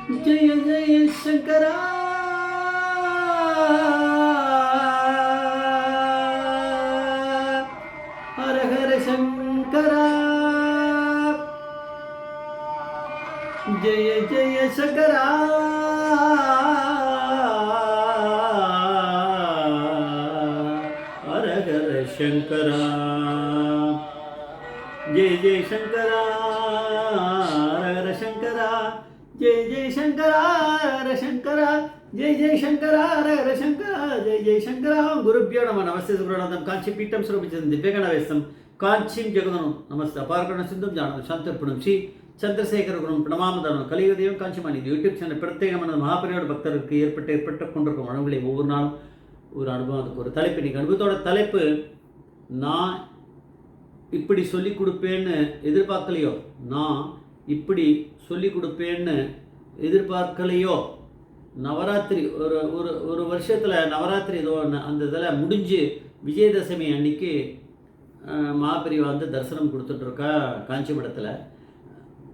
ஜெய ஜெய சங்கரா ஹர ஹர சங்கரா ஜெய ஜெய சங்கரா ஹர ஹர சங்கரா ஜெய ஜெய சங்கரா ஹர ஹர சங்கரா जय जय शंकरा हर शंकरा जय जय शंकरा हर शंकरा जय जय शंकरा गुरुभ्यो नमः नमस्ते सुब्रह्मण्यम कांची पीठम स्वरूपितं दिव्यगणवेशं कांचीं जगदनं नमस्ते अपारकरण सिंधुं जाननं शांतिर्पणं श्री சந்திரசேகர குரும் பிரணாமதானம் கலியுகதேவம் காஞ்சிமணி யூடியூப் சேனல் பிரத்யேகமான மகாபரியோட பக்தருக்கு ஏற்பட்டு கொண்டிருக்கும் அனுபவங்களை ஒவ்வொரு நாளும் ஒரு அனுபவம், அதுக்கு ஒரு தலைப்பு. இன்னைக்கு அனுபவத்தோட தலைப்பு, நான் இப்படி சொல்லி கொடுப்பேன்னு எதிர்பார்க்கலையோ, நான் இப்படி சொல்லி கொடுப்பேன்னு எதிர்பார்க்கலையோ. நவராத்திரி ஒரு ஒரு ஒரு வருஷத்தில் நவராத்திரி ஏதோ அந்த இதில் முடிஞ்சு விஜயதசமி அன்னைக்கு மகாபெரிவா வந்து தரிசனம் கொடுத்துட்ருக்கா காஞ்சிபுரத்தில்.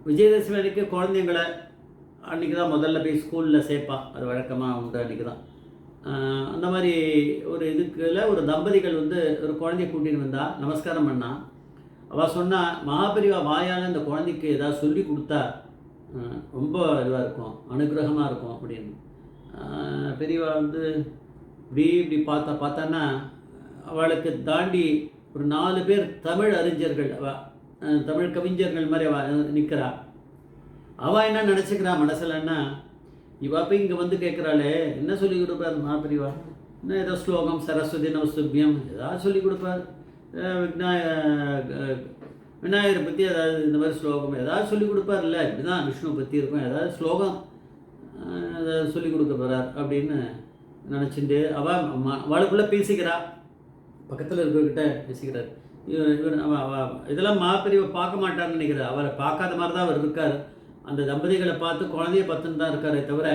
விஜயதசமி அன்றைக்கி குழந்தைங்களை அன்றைக்கி தான் முதல்ல போய் ஸ்கூலில் சேர்ப்பா, அது வழக்கமாக உண்டு. அன்றைக்கி தான் அந்த மாதிரி ஒரு இதுக்குள்ள ஒரு தம்பதிகள் வந்து ஒரு குழந்தைய கூட்டின்னு வந்தா, நமஸ்காரம் பண்ணா. அவள் சொன்னால், மகாபெரிவா வாயால் இந்த குழந்தைக்கு ஏதாவது சொல்லி கொடுத்தா ரொம்ப இதுவாக இருக்கும், அனுகிரகமாக இருக்கும் அப்படின்னு. பெரியவா வந்து இப்படி பார்த்தான்னா அவளுக்கு தாண்டி ஒரு 4 பேர் தமிழ் அறிஞர்கள், தமிழ் கவிஞர்கள் மாதிரி நிற்கிறா. அவள் என்ன நினச்சிக்கிறா மனசில்ன்னா, இவா போய் இங்கே வந்து கேட்குறாளே, என்ன சொல்லி கொடுப்பார் மகாபெரிவா? என்ன ஏதோ ஸ்லோகம் சரஸ்வதி நமஸ்துபியம் ஏதாவது சொல்லி கொடுப்பார், விநாயகரை பற்றி ஏதாவது இந்த மாதிரி ஸ்லோகம் ஏதாவது சொல்லி கொடுப்பார், இல்லை இப்படி தான் விஷ்ணு பற்றி இருக்கும், ஏதாவது ஸ்லோகம் ஏதாவது சொல்லி கொடுக்க போகிறார் அப்படின்னு நினச்சிட்டு அவளுக்குள்ளே பேசிக்கிறா. பக்கத்தில் இருக்கிறவர்கிட்ட பேசிக்கிறார். இவர் இதெல்லாம் மகாபெரிவா பார்க்க மாட்டார்னு நினைக்கிறார். அவரை பார்க்காத மாதிரி தான் அவர் இருக்கார். அந்த தம்பதிகளை பார்த்து குழந்தைய பார்த்துன்னு தான் இருக்காரே தவிர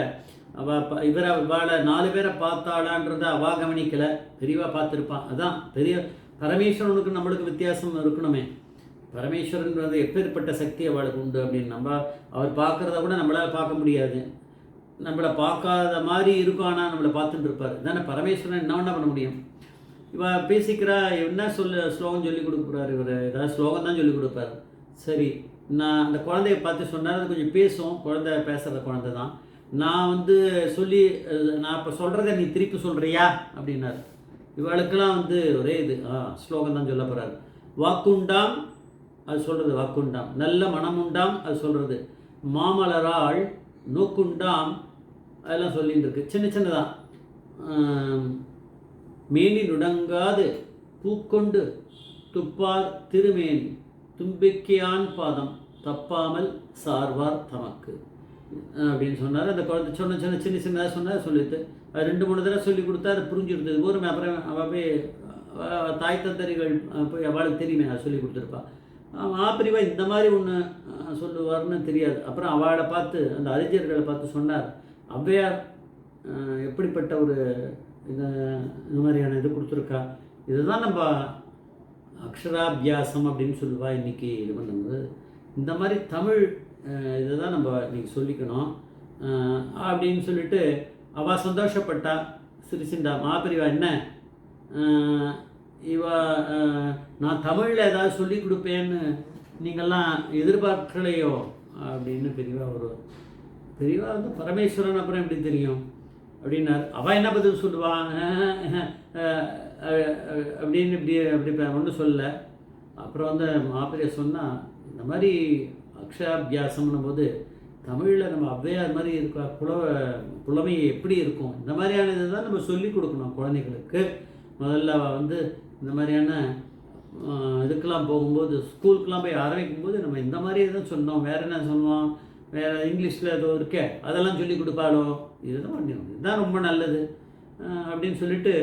இவரை அவளை 4 பேரை பார்த்தாளான்றதை அவா கவனிக்கலை. பெரியவா பார்த்துருப்பான். அதான் பெரிய பரமேஸ்வரனுக்கு நம்மளுக்கு வித்தியாசம் இருக்கணுமே. பரமேஸ்வரன்றது எப்பேற்பட்ட சக்தி அவளுக்கு உண்டு அப்படின்னு அவர் பார்க்குறத கூட நம்மளால் பார்க்க முடியாது. நம்மளை பார்க்காத மாதிரி இருக்கும், ஆனால் நம்மளை பார்த்துட்டு இருப்பார். தானே பரமேஸ்வரன் என்ன பண்ண முடியும்? இவள் பேசிக்கிறா, என்ன ஸ்லோகம் சொல்லி கொடுக்குறாரு இவர், ஏதாவது ஸ்லோகம் தான் சொல்லி கொடுப்பார். சரி, நான் அந்த குழந்தைய பார்த்து சொன்னார், அது கொஞ்சம் பேசும், குழந்தை பேசுகிற குழந்தை தான். நான் வந்து சொல்லி நான் இப்போ சொல்கிறத நீ திருப்பி சொல்கிறியா அப்படின்னாரு. இவளுக்கெல்லாம் வந்து ஒரே இது ஸ்லோகம் தான் சொல்ல போகிறாரு. வாக்குண்டாம் அது சொல்கிறது, வாக்குண்டாம். நல்ல மனமுண்டாம் அது சொல்கிறது. மாமலராள் நோக்குண்டாம் அதெல்லாம் சொல்லிட்டு இருக்கு. சின்ன சின்னதான். மேனி நுடங்காது பூக்கொண்டு துப்பார் திருமேனி தும்பிக்கையான் பாதம் தப்பாமல் சார்வார் தமக்கு அப்படின்னு சொன்னார். அந்த குழந்தை சின்ன சின்னதாக சொன்னார். சொல்லிட்டு அது 2-3 தடவை சொல்லி கொடுத்தா அது புரிஞ்சுருந்தது ஊருமே. அப்புறம் அவள் போய் தாய் தந்தரிகள் போய் அவளுக்கு தெரியுமே, அதை சொல்லி கொடுத்துருப்பா. மகாபெரிவா இந்த மாதிரி ஒன்று சொல்லுவார்னு தெரியாது. அப்புறம் அவளை பார்த்து அந்த அறிஞர்களை பார்த்து சொன்னார், ஔவையார் எப்படிப்பட்ட ஒரு இந்த மாதிரியான இது கொடுத்துருக்கா. இதுதான் நம்ம அக்ஷராபியாசம் அப்படின்னு சொல்லுவா. இன்றைக்கி இது பண்ணும்போது இந்த மாதிரி தமிழ் இதை தான் நம்ம இன்றைக்கி சொல்லிக்கணும் அப்படின்னு சொல்லிட்டு அவள் சந்தோஷப்பட்டா, சிரிசிண்டா. மகாபெரிவா என்ன நான் தமிழில் ஏதாவது சொல்லி கொடுப்பேன்னு நீங்கள்லாம் எதிர்பார்க்கலையோ அப்படின்னு பெரியவா வந்து பரமேஸ்வரன் அப்புறம் எப்படி தெரியும் அப்படின்னார். அவள் என்ன பதில் சொல்லுவான் அப்படின்னு அப்படி ஒன்றும் சொல்லலை. அப்புறம் வந்து மகாபெரிவா சொன்னால், இந்த மாதிரி அக்ஷராபியாசம்னும் போது தமிழில் நம்ம ஔவையார் மாதிரி இருக்க புலமை எப்படி இருக்கும், இந்த மாதிரியான இதை தான் நம்ம சொல்லி கொடுக்கணும் குழந்தைகளுக்கு. முதல்ல வந்து இந்த மாதிரியான இதுக்கெல்லாம் போகும்போது, ஸ்கூலுக்கெலாம் போய் ஆரம்பிக்கும்போது நம்ம இந்த மாதிரி தான் சொன்னோம். வேறு என்ன சொல்லுவோம், வேறு இங்கிலீஷில் ஏதோ இருக்கே அதெல்லாம் சொல்லி கொடுப்பாளோ, இதுதான் பண்ணணும், இதுதான் ரொம்ப நல்லது அப்படின்னு சொல்லிட்டு.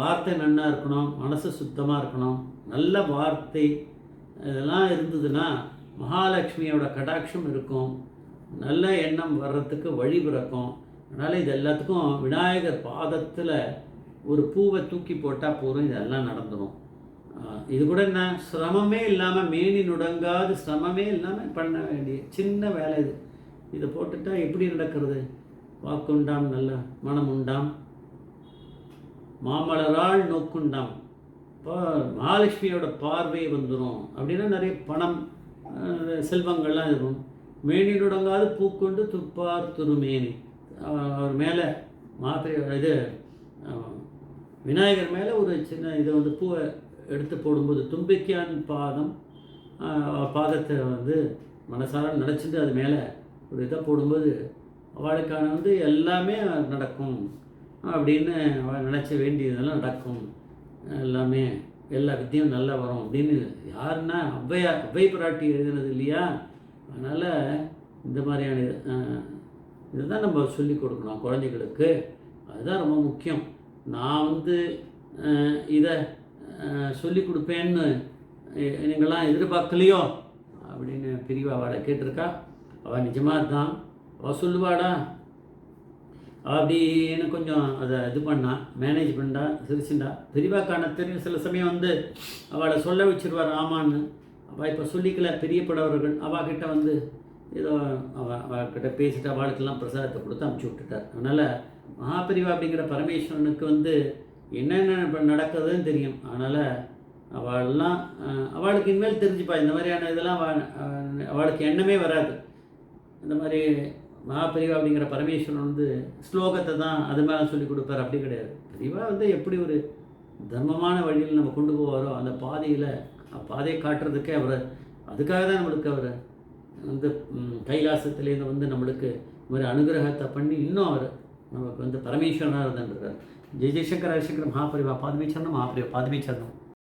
வார்த்தை நன்னா இருக்கணும், மனசு சுத்தமாக இருக்கணும், நல்ல வார்த்தை இதெல்லாம் இருந்ததுன்னா மகாலட்சுமியோட கடாட்சம் இருக்கும், நல்ல எண்ணம் வர்றதுக்கு வழி பிறக்கும். அதனால் இது எல்லாத்துக்கும் விநாயகர் பாதத்தில் ஒரு பூவை தூக்கி போட்டால் போதும், இதெல்லாம் நடந்துடும். இது கூட என்ன, சிரமமே இல்லாமல், மேனி நுடங்காது சிரமமே இல்லாமல் பண்ண வேண்டிய சின்ன வேலை இது. இதை போட்டுட்டா எப்படி நடக்கிறது? வாக்குண்டாம் நல்ல மனம் உண்டாம், மாமலரால் நோக்குண்டாம். இப்போ மகாலட்சுமியோட பார்வை வந்துடும் அப்படின்னா நிறைய பணம் செல்வங்கள்லாம் இருக்கும். மேனி நுடங்காது பூக்கொண்டு துப்பார் திருமேனி. அவர் மேலே இது விநாயகர் மேலே ஒரு சின்ன இதை வந்து பூவை எடுத்து போடும்போது தும்பிக்கையான் பாதத்தை வந்து மனசார நினச்சிட்டு அது மேலே ஒரு இதை போடும்போது அவளுக்கான வந்து எல்லாமே நடக்கும் அப்படின்னு அவள் நினச்ச வேண்டியதெல்லாம் நடக்கும், எல்லாமே எல்லா வித்தியும் நல்லா வரும் அப்படின்னு யாருன்னா அவ்வை பிராட்டி எழுதினது இல்லையா? அதனால் இந்த மாதிரியான இதுதான் நம்ம சொல்லி கொடுக்கணும் குழந்தைகளுக்கு. அதுதான் ரொம்ப முக்கியம். நான் வந்து இதை சொல்லி கொடுப்பேன்னு நீங்களாம் எதிர்பார்க்கலையோ அப்படின்னு பெரியவா அவளை கேட்டிருக்கா. அவள் நிஜமாக தான் அவள் சொல்லுவாடா அப்படின்னு கொஞ்சம் அதை இது பண்ணா, மேனேஜ் பண்ணா, சிரிச்சுண்டா. பெரியவாக்கான தெரியும் சில சமயம் வந்து அவளை சொல்ல வச்சுருவார் ஆமான்னு. அவள் இப்போ சொல்லிக்கல பெரியப்படவர்கள் அவகிட்ட வந்து ஏதோ அவகிட்ட பேசிட்டு அவளுக்கெல்லாம் பிரசாதத்தை கொடுத்து அமுச்சு விட்டுட்டார். அதனால் மகாபெரிவா அப்படிங்கிற பரமேஸ்வரனுக்கு வந்து என்னென்ன நடக்குதுன்னு தெரியும். அதனால் அவள்லாம் அவளுக்கு இனிமேல் தெரிஞ்சுப்பா இந்த மாதிரியான இதெல்லாம் அவளுக்கு எண்ணமே வராது. இந்த மாதிரி மகாபெரிவா அப்படிங்கிற பரமேஸ்வரன் வந்து ஸ்லோகத்தை தான் அது மேலே சொல்லி கொடுப்பார், அப்படி கிடையாது. பெரியவா வந்து எப்படி ஒரு தர்மமான வழியில் நம்ம கொண்டு போவாரோ அந்த பாதையை காட்டுறதுக்கே அவர் அதுக்காக தான் நம்மளுக்கு அவர் வந்து கைலாசத்துலேருந்து வந்து நம்மளுக்கு இந்த மாதிரி அனுகிரகத்தை பண்ணி இன்னும் அவர் நமக்கு வந்து பரமேஸ்வரனாக இருந்துன்றார். ஜெய் ஜெய்சங்கர் ஹரிசங்கர் மகாபெரிவா பாதமே சரணம், மகாபெரிவா பாதமே சரணம்.